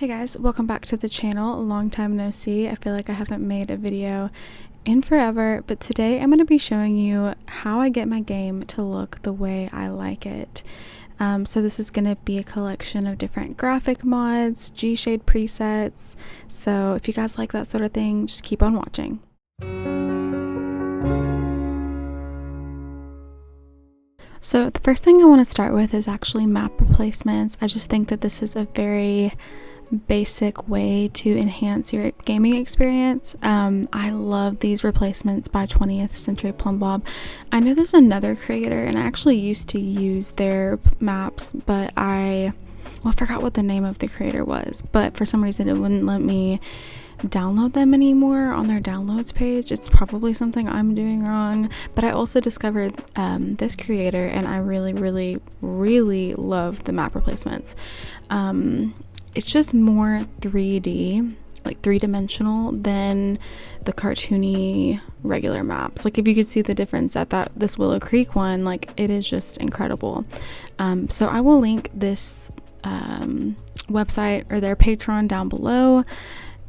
Hey guys, welcome back to the channel. Long time no see. I feel like I haven't made a video in forever, but today I'm going to be showing you how I get my game to look the way I like it. So this is going to be a collection of different graphic mods, G-shade presets, so if you guys like that sort of thing, just keep on watching. So the first thing I want to start with is actually map replacements. I just think that this is a very basic way to enhance your gaming experience. I love these replacements by 20th Century Plumbob. I know there's another creator and I actually used to use their maps, but I forgot what the name of the creator was, but for some reason it wouldn't let me download them anymore on their downloads page. It's probably something I'm doing wrong, but I also discovered this creator and I really love the map replacements. It's just more 3D, like three-dimensional than the cartoony regular maps. Like if you could see the difference at this Willow Creek one, like it is just incredible. So I will link this website or their Patreon down below,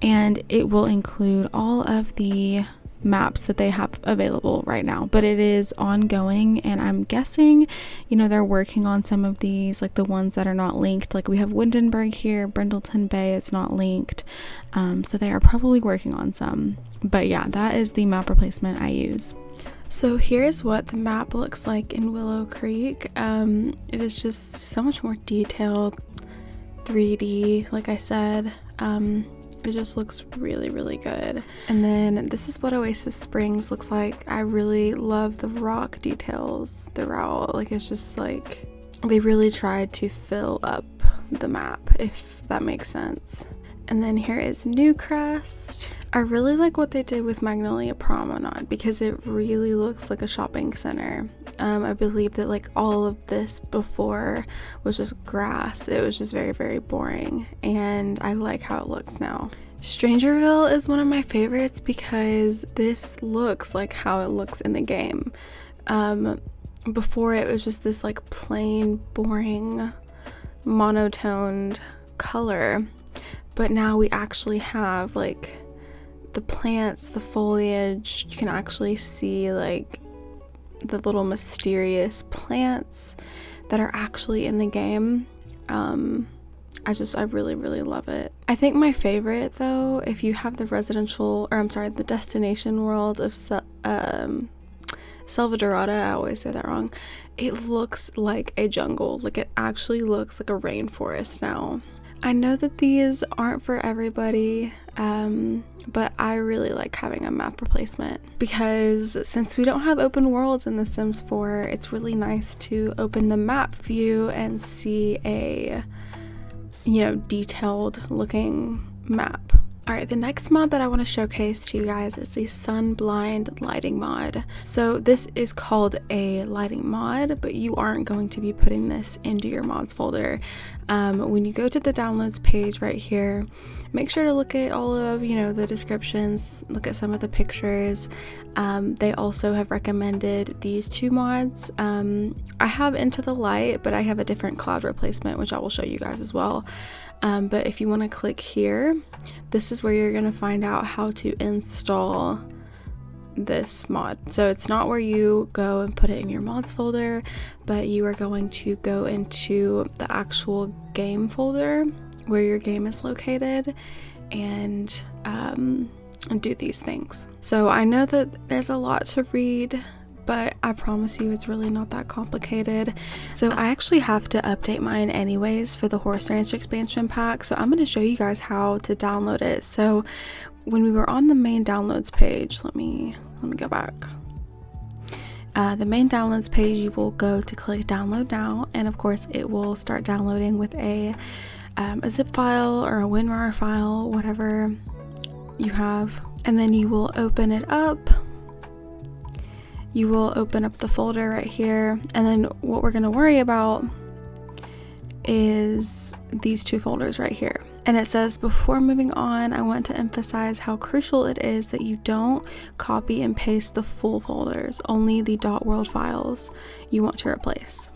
and it will include all of the maps that they have available right now, but it is ongoing, and I'm guessing, you know, they're working on some of these, like the ones that are not linked. Like we have Windenburg here, Brindleton Bay, it's not linked, so they are probably working on some. But yeah, that is the map replacement I use. So here's what the map looks like in Willow Creek. It is just so much more detailed, 3D, like I said. It just looks really good. And then this is what Oasis Springs looks like. I really love the rock details throughout. Like it's just like they really tried to fill up the map, if that makes sense. And then here is Newcrest. I really like what they did with Magnolia Promenade because it really looks like a shopping center. I believe that like all of this before was just grass. It was just very boring, and I like how it looks now. Strangerville is one of my favorites because this looks like how it looks in the game. Before it was just this like plain, boring, monotoned color, but now we actually have like the plants, the foliage. You can actually see like the little mysterious plants that are actually in the game. I really love it. I think my favorite though, if you have the the destination world of Selva Dorada, I always say that wrong. It looks like a jungle. Like it actually looks like a rainforest now. I know that these aren't for everybody, but I really like having a map replacement because since we don't have open worlds in The Sims 4, it's really nice to open the map view and see a, you know, detailed looking map. Alright, the next mod that I want to showcase to you guys is the Sunblind Lighting mod. So this is called a lighting mod, but you aren't going to be putting this into your mods folder. When you go to the downloads page right here, make sure to look at all of, you know, the descriptions, look at some of the pictures. They also have recommended these two mods. I have Into the Light, but I have a different cloud replacement, which I will show you guys as well. But if you want to click here, this is where you're going to find out how to install this mod. So it's not where you go and put it in your mods folder, but you are going to go into the actual game folder where your game is located and do these things. So I know that there's a lot to read, but I promise you it's really not that complicated. So I actually have to update mine anyways for the Horse Ranch expansion pack, so I'm going to show you guys how to download it. So when we were on the main downloads page, let me go back. The main downloads page, you will go to click download now, and of course it will start downloading with a zip file or a WinRAR file, whatever you have, and then you will open it up. You will open up the folder right here, and then what we're going to worry about is these two folders right here. And it says, before moving on, I want to emphasize how crucial it is that you don't copy and paste the full folders, only the .world files you want to replace.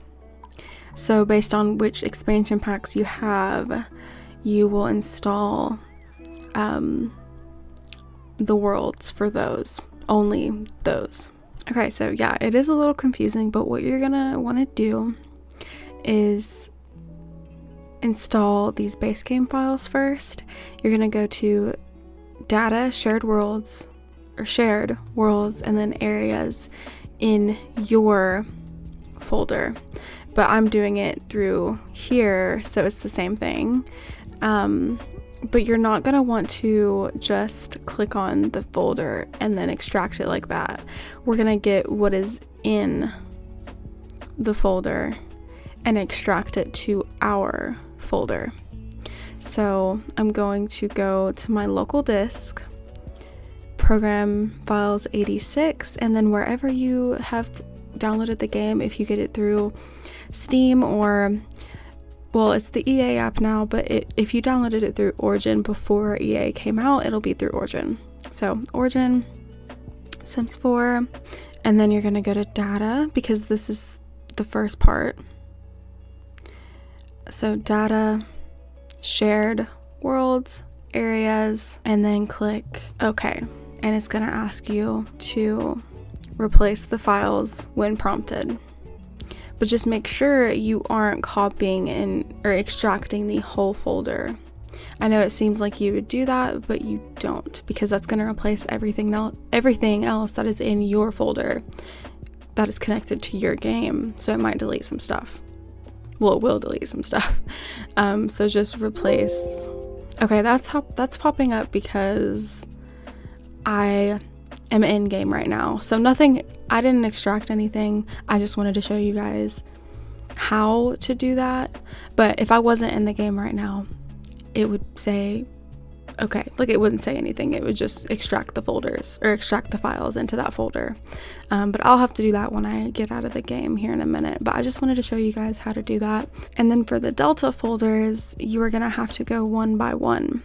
So based on which expansion packs you have, you will install the worlds for those, only those. Okay, so yeah, it is a little confusing, but what you're gonna want to do is install these base game files first. You're gonna go to data, shared worlds, and then areas in your folder. But I'm doing it through here, so it's the same thing. But you're not gonna want to just click on the folder and then extract it like that. We're gonna get what is in the folder and extract it to our folder. So I'm going to go to my local disk, program files 86, and then wherever you have downloaded the game, if you get it through Steam or, well, it's the EA app now, but if you downloaded it through Origin before EA came out, it'll be through Origin. So Origin, Sims 4, and then you're gonna go to data, because this is the first part. So data, shared worlds, areas, and then click OK. And it's gonna ask you to replace the files when prompted. But just make sure you aren't copying or extracting the whole folder. I know it seems like you would do that, but you don't, because that's going to replace everything else that is in your folder that is connected to your game. So it might delete some stuff. Well, it will delete some stuff. So just replace. Okay, that's popping up because I am in game right now. So I didn't extract anything. I just wanted to show you guys how to do that. But if I wasn't in the game right now, it would say, okay, like it wouldn't say anything. It would just extract the folders or extract the files into that folder. But I'll have to do that when I get out of the game here in a minute. But I just wanted to show you guys how to do that. And then for the Delta folders, you are gonna have to go one by one.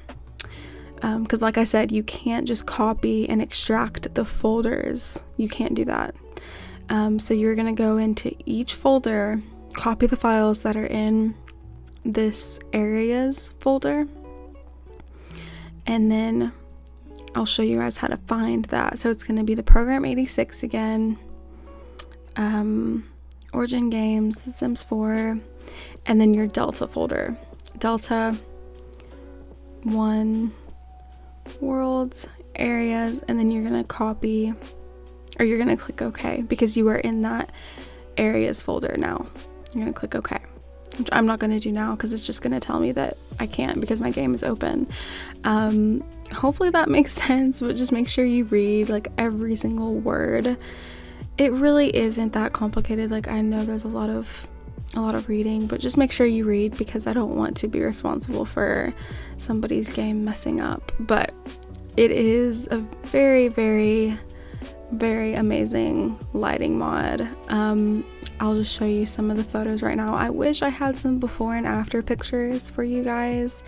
Because like I said, you can't just copy and extract the folders. You can't do that. So you're gonna go into each folder, copy the files that are in this areas folder, and then I'll show you guys how to find that. So it's gonna be the program 86 again, Origin Games, Sims 4, and then your Delta folder. Delta 1, worlds, areas, and then you're gonna copy, or you're gonna click OK, because you are in that areas folder now. You're gonna click OK, which I'm not gonna do now because it's just gonna tell me that I can't because my game is open. Hopefully that makes sense, but just make sure you read like every single word. It really isn't that complicated. Like, I know there's a lot of reading, but just make sure you read, because I don't want to be responsible for somebody's game messing up. But it is a very, very, very amazing lighting mod. I'll just show you some of the photos right now. I wish I had some before and after pictures for you guys,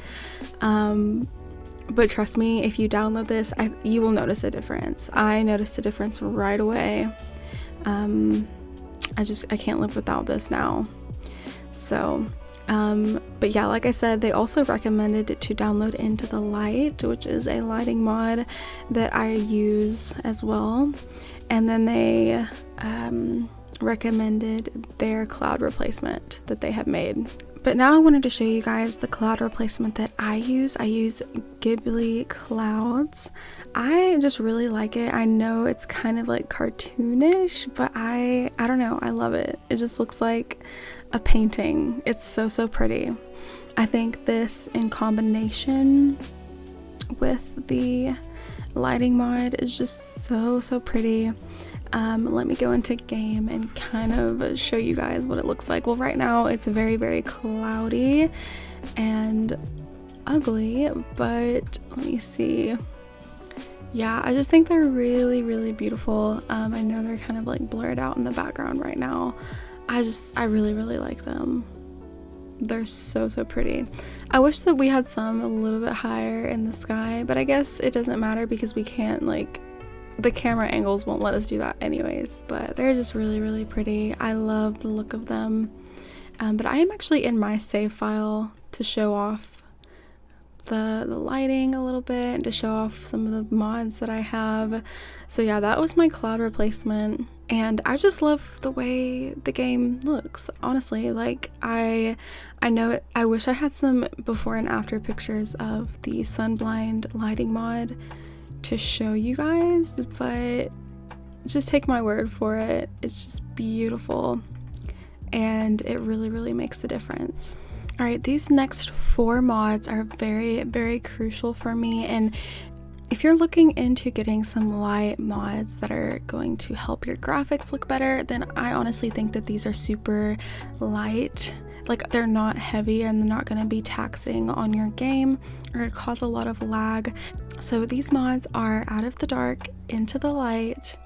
but trust me, if you download this, you will notice a difference. I noticed a difference right away. I can't live without this now. So, but yeah, like I said, they also recommended to download Into the Light, which is a lighting mod that I use as well. And then they recommended their cloud replacement that they have made. But now I wanted to show you guys the cloud replacement that I use. I use Ghibli Clouds. I just really like it. I know it's kind of like cartoonish, but I don't know, I love it. It just looks like a painting. It's so pretty. I think this in combination with the lighting mod is just so pretty. Let me go into game and kind of show you guys what it looks like. Well, right now it's very, very cloudy and ugly, but let me see. Yeah, I just think they're really beautiful. I know they're kind of like blurred out in the background right now. I really like them. They're so pretty. I wish that we had some a little bit higher in the sky, but I guess it doesn't matter because we can't, like, the camera angles won't let us do that anyways. But they're just really pretty. I love the look of them. But I am actually in my save file to show off the lighting a little bit to show off some of the mods that I have. So yeah, that was my cloud replacement, and I just love the way the game looks, honestly. Like I know it, I wish I had some before and after pictures of the Sunblind Lighting mod to show you guys, but just take my word for it, it's just beautiful, and it really makes a difference. All right, these next 4 mods are very crucial for me, and if you're looking into getting some light mods that are going to help your graphics look better, then I honestly think that these are super light. Like, they're not heavy and they're not going to be taxing on your game or cause a lot of lag. So these mods are Out of the Dark, Into the Light,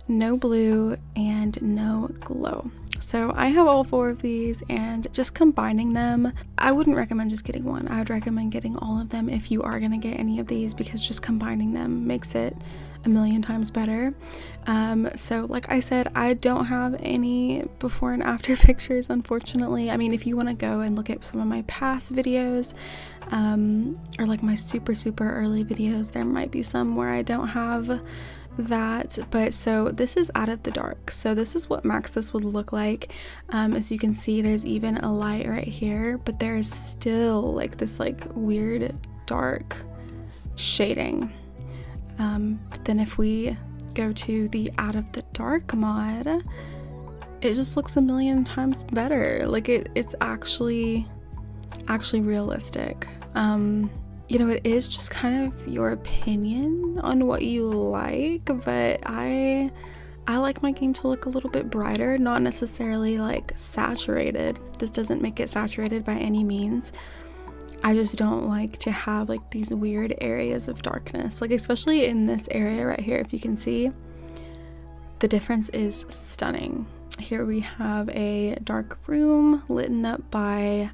No Blue, and No Glow. So I have all 4 of these, and just combining them, I wouldn't recommend just getting one. I would recommend getting all of them if you are going to get any of these, because just combining them makes it a million times better. So like I said, I don't have any before and after pictures, unfortunately. I mean, if you want to go and look at some of my past videos, or like my super early videos, there might be some where I don't have that. But so this is Out of the Dark, so this is what Maxis would look like. As you can see, there's even a light right here, but there is still like this like weird dark shading. But then if we go to the Out of the Dark mod, it just looks a million times better. Like it's actually realistic. You know, it is just kind of your opinion on what you like, but I like my game to look a little bit brighter, not necessarily like saturated. This doesn't make it saturated by any means. I just don't like to have like these weird areas of darkness, like especially in this area right here. If you can see, the difference is stunning. Here we have a dark room lit up by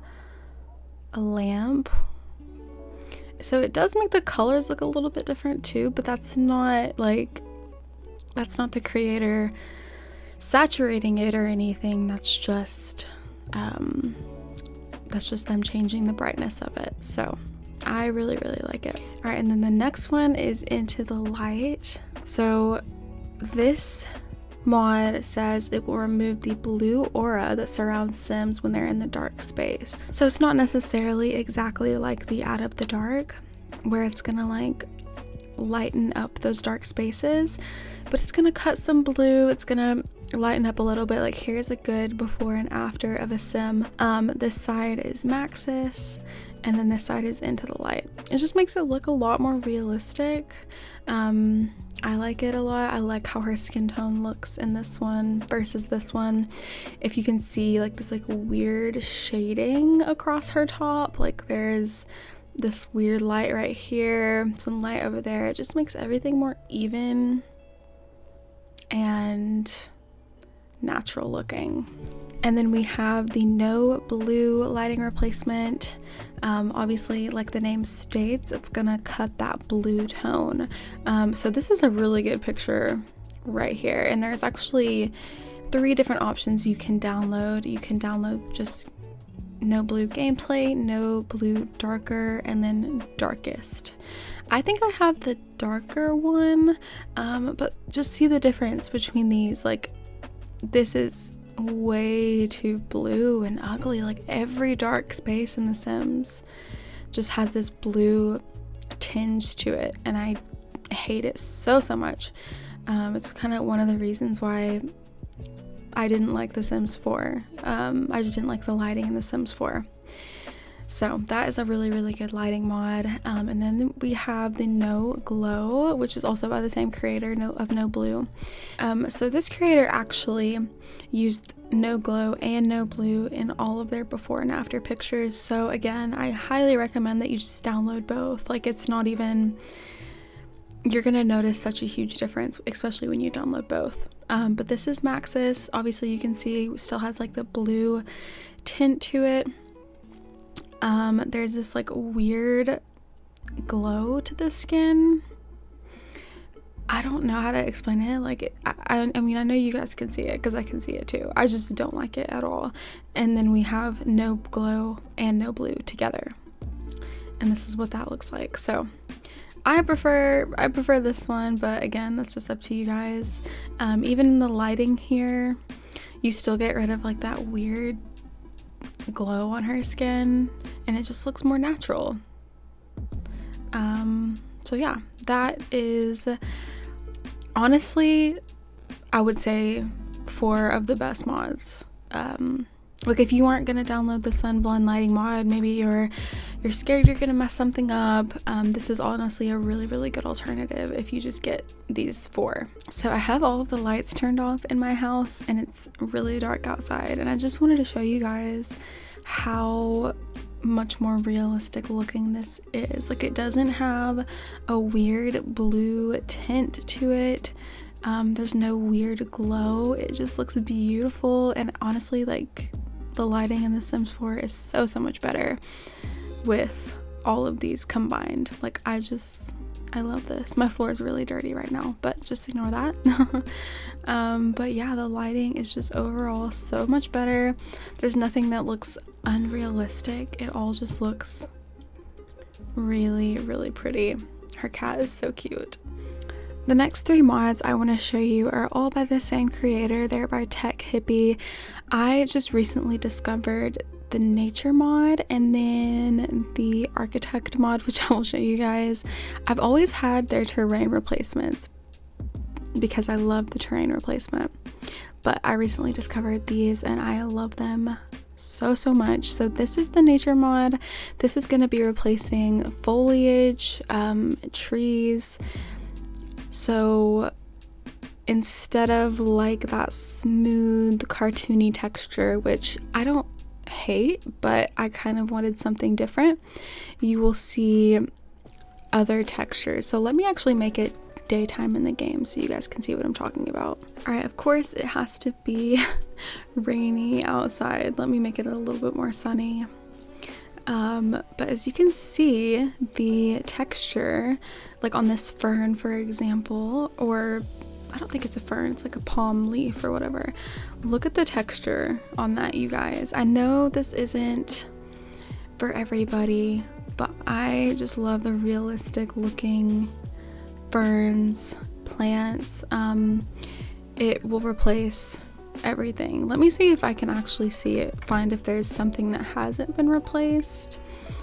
a lamp. So it does make the colors look a little bit different too, but that's not the creator saturating it or anything. That's just them changing the brightness of it. So I really like it. All right, and then the next one is Into the Light. So this mod says it will remove the blue aura that surrounds Sims when they're in the dark space. So it's not necessarily exactly like the Out of the Dark, where it's gonna like lighten up those dark spaces, but it's gonna cut some blue, it's gonna lighten up a little bit. Like here's a good before and after of a Sim. This side is Maxis, and then this side is Into the Light. It just makes it look a lot more realistic. I like it a lot. I like how her skin tone looks in this one versus this one. If you can see like this like weird shading across her top, like there's this weird light right here, some light over there. It just makes everything more even and natural looking. And then we have the No Blue lighting replacement. Obviously, like the name states, it's gonna cut that blue tone. So this is a really good picture right here, and there's actually 3 different options you can download. You can download just No Blue gameplay, No Blue darker, and then darkest. I think I have the darker one, but just see the difference between these. Like this is way too blue and ugly. Like every dark space in The Sims just has this blue tinge to it, and I hate it so much. It's kind of one of the reasons why I didn't like The Sims 4. I just didn't like the lighting in The Sims 4. So that is a really good lighting mod. And then we have the No Glow, which is also by the same creator of No Blue. So this creator actually used No Glow and No Blue in all of their before and after pictures. So again, I highly recommend that you just download both. Like it's not even, you're gonna notice such a huge difference, especially when you download both. But this is Maxis. Obviously you can see it still has like the blue tint to it. There's this like weird glow to the skin. I don't know how to explain it. Like I mean, I know you guys can see it because I can see it too. I just don't like it at all. And then we have No Glow and No Blue together. and this is what that looks like. So I prefer this one, but again, that's just up to you guys. Even in the lighting here, you still get rid of like that weird glow on her skin, and it just looks more natural. So yeah, that is honestly, I would say 4 of the best mods. Like if you aren't gonna download the Sunblind Lighting mod, maybe you're scared you're gonna mess something up, this is honestly a really good alternative if you just get these 4. So I have all of the lights turned off in my house and it's really dark outside, and I just wanted to show you guys how much more realistic looking this is. Like it doesn't have a weird blue tint to it. There's no weird glow. It just looks beautiful, and honestly, like the lighting in The Sims 4 is so much better with all of these combined. Like I love this. My floor is really dirty right now, but just ignore that. But yeah, the lighting is just overall so much better. There's nothing that looks unrealistic. It all just looks really pretty. Her cat is so cute. The next 3 mods I want to show you are all by the same creator. They're by 𝙩𝙬𝙞𝙩𝙘𝙀. I just recently discovered the nature mod and then the architect mod, which I will show you guys. I've always had their terrain replacements because I love the terrain replacement, but I recently discovered these and I love them so much. So this is the nature mod. This is going to be replacing foliage, trees. So instead of like that smooth cartoony texture, which I don't hate, but I kind of wanted something different, you will see other textures. So let me actually make it daytime in the game so you guys can see what I'm talking about. All right, of course it has to be rainy outside. Let me make it a little bit more sunny. But as you can see, the texture, like on this fern, for example, or I don't think it's a fern, it's like a palm leaf or whatever. Look at the texture on that, you guys. I know this isn't for everybody, but I just love the realistic looking ferns, plants. It will replace everything. Let me see if I can actually find if there's something that hasn't been replaced.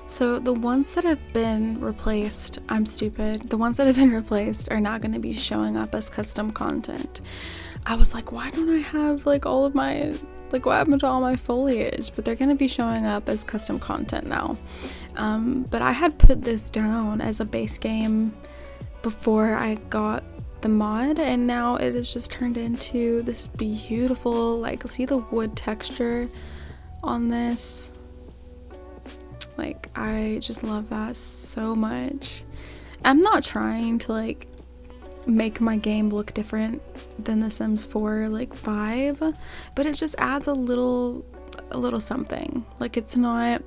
So the ones that have been replaced, I'm stupid, the ones that have been replaced are not going to be showing up as custom content. I was like, why don't I have like all of my, like what happened to all my foliage? But they're going to be showing up as custom content now. But I had put this down as a base game before I got the mod, and now it has just turned into this beautiful, like, see the wood texture on this? Like, I just love that so much. I'm not trying to like make my game look different than the Sims 4 like vibe, but it just adds a little something. Like it's not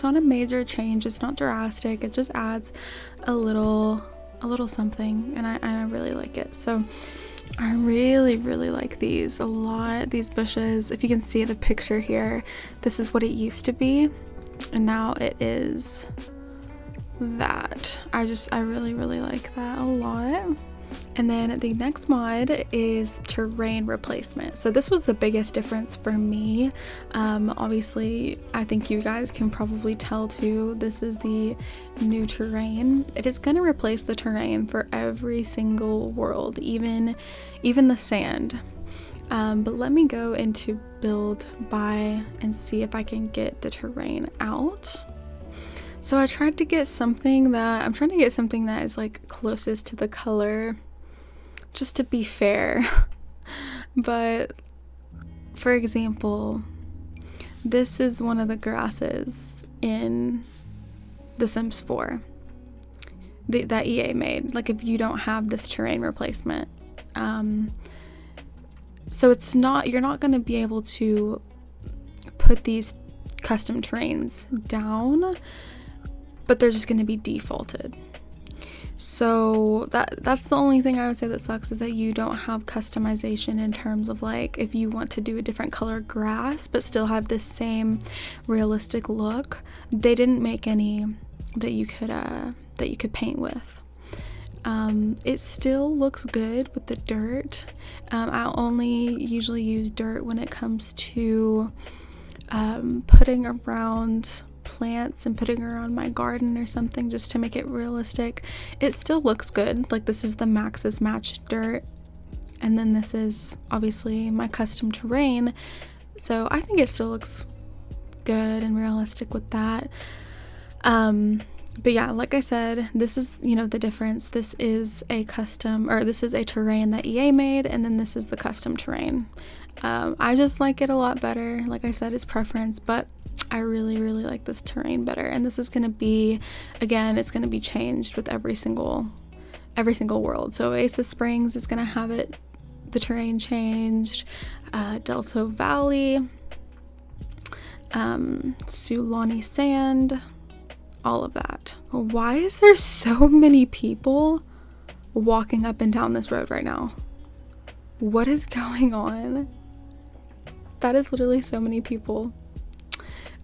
a major change, it's not drastic, it just adds a little something, and I really like it. So I really like these a lot. These bushes, if you can see the picture here, this is what it used to be, and now it is that. I really like that a lot. And then the next mod is terrain replacement. So this was the biggest difference for me. Obviously, I think you guys can probably tell too, this is the new terrain. It is going to replace the terrain for every single world, even the sand. But let me go into build by and see if I can get the terrain out. So I'm trying to get something that is like closest to the color, just to be fair. But for example, this is one of the grasses in The Sims 4 that EA made, like if you don't have this terrain replacement. So you're not going to be able to put these custom terrains down, but they're just going to be defaulted. So that's the only thing I would say that sucks, is that you don't have customization in terms of like if you want to do a different color grass but still have this same realistic look. They didn't make any that you could paint with. It still looks good with the dirt. I'll only usually use dirt when it comes to putting around plants and putting around my garden or something, just to make it realistic. It still looks good. Like, this is the Max's Match dirt, and then this is obviously my custom terrain, so I think it still looks good and realistic with that. But yeah, like I said, this is, you know, the difference. This is a custom, or this is a terrain that EA made, and then this is the custom terrain. I just like it a lot better. Like I said, it's preference, but I really like this terrain better. And this is going to be, again, it's going to be changed with every single world. So Oasis Springs is going to have the terrain changed, Delso Valley, Sulani Sand, all of that. Why is there so many people walking up and down this road right now? What is going on? That is literally so many people.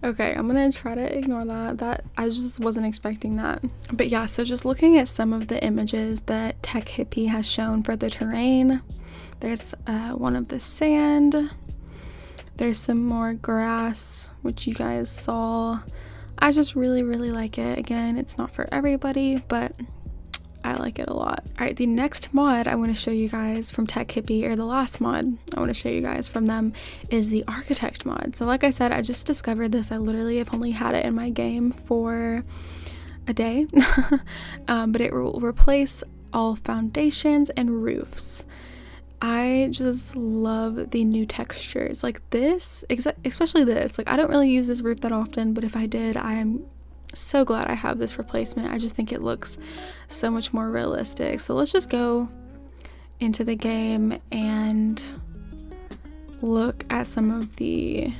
Okay, I'm gonna try to ignore that. I just wasn't expecting that. But yeah, so just looking at some of the images that Tech Hippie has shown for the terrain, there's one of the sand, there's some more grass, which you guys saw. I just really like it. Again, it's not for everybody, but I like it a lot. Alright, the next mod I want to show you guys from Tech Hippie, or the last mod I want to show you guys from them, is the Architect mod. So like I said, I just discovered this. I literally have only had it in my game for a day, but it will replace all foundations and roofs. I just love the new textures. Like this, especially this. Like, I don't really use this roof that often, but if I did, I am so glad I have this replacement. I just think it looks so much more realistic. So let's just go into the game and look at some of the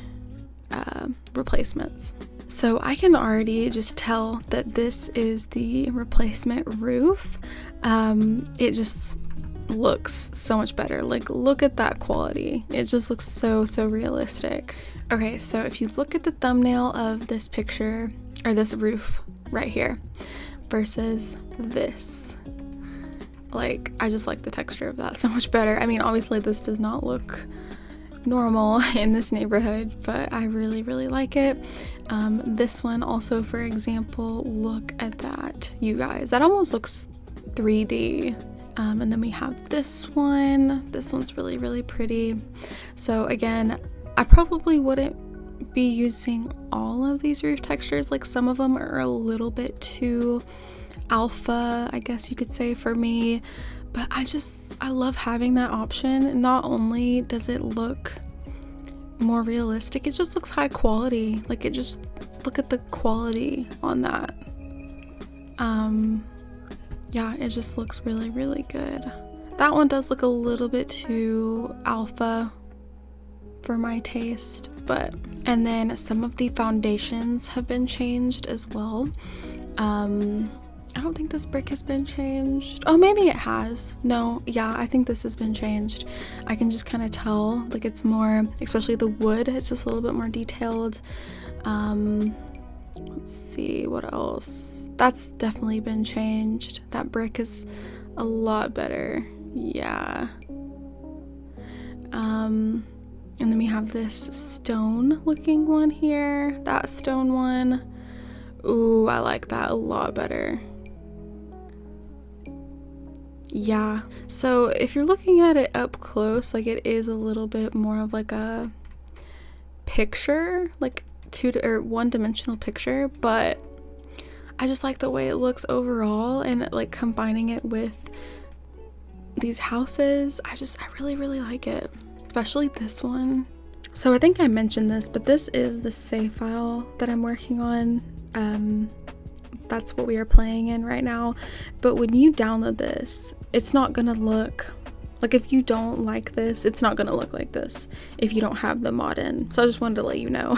replacements. So I can already just tell that this is the replacement roof. It just looks so much better. Like, look at that quality. It just looks so realistic. Okay, so if you look at the thumbnail of this picture, or this roof right here, versus this, like, I just like the texture of that so much better. I mean, obviously this does not look normal in this neighborhood, but I really like it. This one also, for example, look at that, you guys. That almost looks 3D. And then we have this one. This one's really pretty. So again, I probably wouldn't be using all of these roof textures. Like, some of them are a little bit too alpha, I guess you could say, for me, but I love having that option. Not only does it look more realistic, it just looks high quality. Like, it just, look at the quality on that. Yeah, it just looks really good. That one does look a little bit too alpha for my taste, but, and then some of the foundations have been changed as well. I don't think this brick has been changed. Oh, maybe it has. No, yeah, I think this has been changed. I can just kind of tell, like, it's more, especially the wood, it's just a little bit more detailed. Let's see, what else? That's definitely been changed. That brick is a lot better. Yeah. And then we have this stone looking one here. That stone one. Ooh, I like that a lot better. Yeah. So if you're looking at it up close, like, it is a little bit more of like a picture, like one-dimensional picture, but I just like the way it looks overall, and like combining it with these houses, I really like it, especially this one. So I think I mentioned this, but this is the save file that I'm working on. That's what we are playing in right now, but when you download this, it's not gonna look like, if you don't like this, it's not gonna look like this if you don't have the mod in. So I just wanted to let you know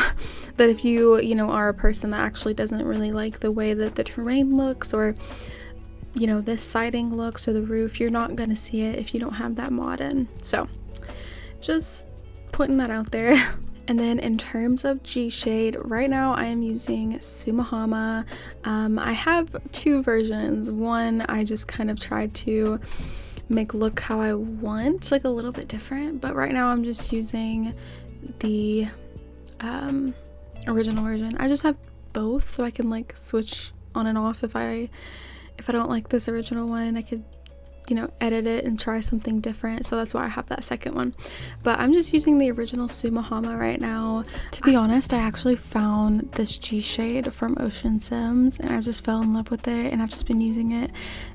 that if you know, are a person that actually doesn't really like the way that the terrain looks, or, you know, this siding looks, or the roof, you're not gonna see it if you don't have that mod in. So just putting that out there. And then in terms of G shade, right now I am using 𝙤𝙬𝙞𝙩𝙘𝙞. I have two versions. One I just kind of tried to make look how I want, like a little bit different, but right now I'm just using the original version. I just have both so I can like switch on and off. If I don't like this original one, I could, you know, edit it and try something different, so that's why I have that second one. But I'm just using the original 𝙤𝙬𝙞𝙩𝙘𝙞 right now. To be honest, I actually found this G shade from Ocean Sims and I just fell in love with it, and I've just been using it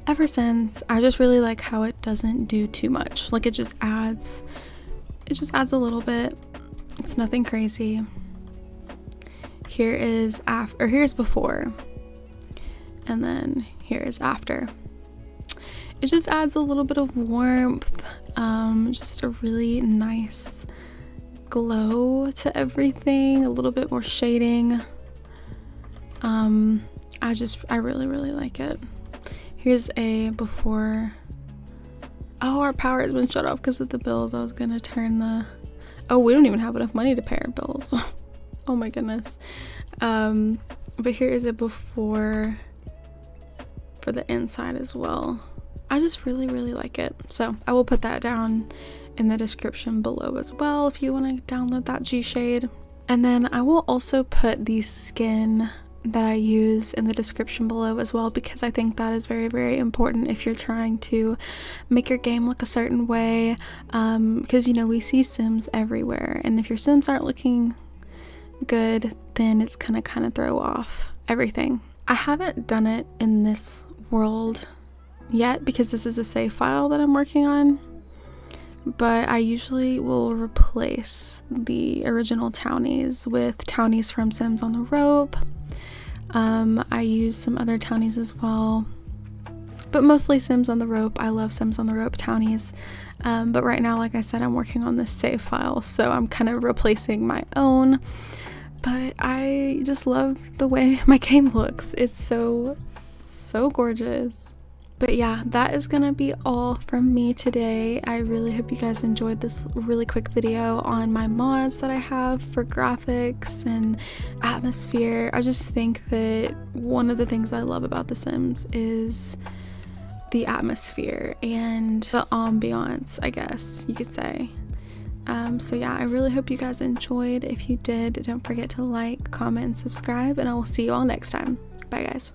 ever since. I just really like how it doesn't do too much. Like it just adds a little bit. It's nothing crazy. Here is here's before, and then here is after. It just adds a little bit of warmth, just a really nice glow to everything, a little bit more shading. I really like it. Here's a before. Oh, our power has been shut off because of the bills. I was gonna turn the, oh, we don't even have enough money to pay our bills. Oh my goodness. But here is a before for the inside as well. I just really like it, so I will put that down in the description below as well if you want to download that G shade. And then I will also put the skin that I use in the description below as well, because I think that is very important if you're trying to make your game look a certain way, because you know, we see Sims everywhere, and if your Sims aren't looking good, then it's gonna kind of throw off everything. I haven't done it in this world yet because this is a save file that I'm working on, but I usually will replace the original townies with townies from Sims on the Rope. I use some other townies as well, but mostly Sims on the Rope. I love Sims on the Rope townies, but right now, like I said, I'm working on this save file, so I'm kind of replacing my own. But I just love the way my game looks. It's so gorgeous. But yeah, that is gonna be all from me today. I really hope you guys enjoyed this really quick video on my mods that I have for graphics and atmosphere. I just think that one of the things I love about The Sims is the atmosphere and the ambiance, I guess you could say. So yeah, I really hope you guys enjoyed. If you did, don't forget to like, comment, and subscribe, and I will see you all next time. Bye guys.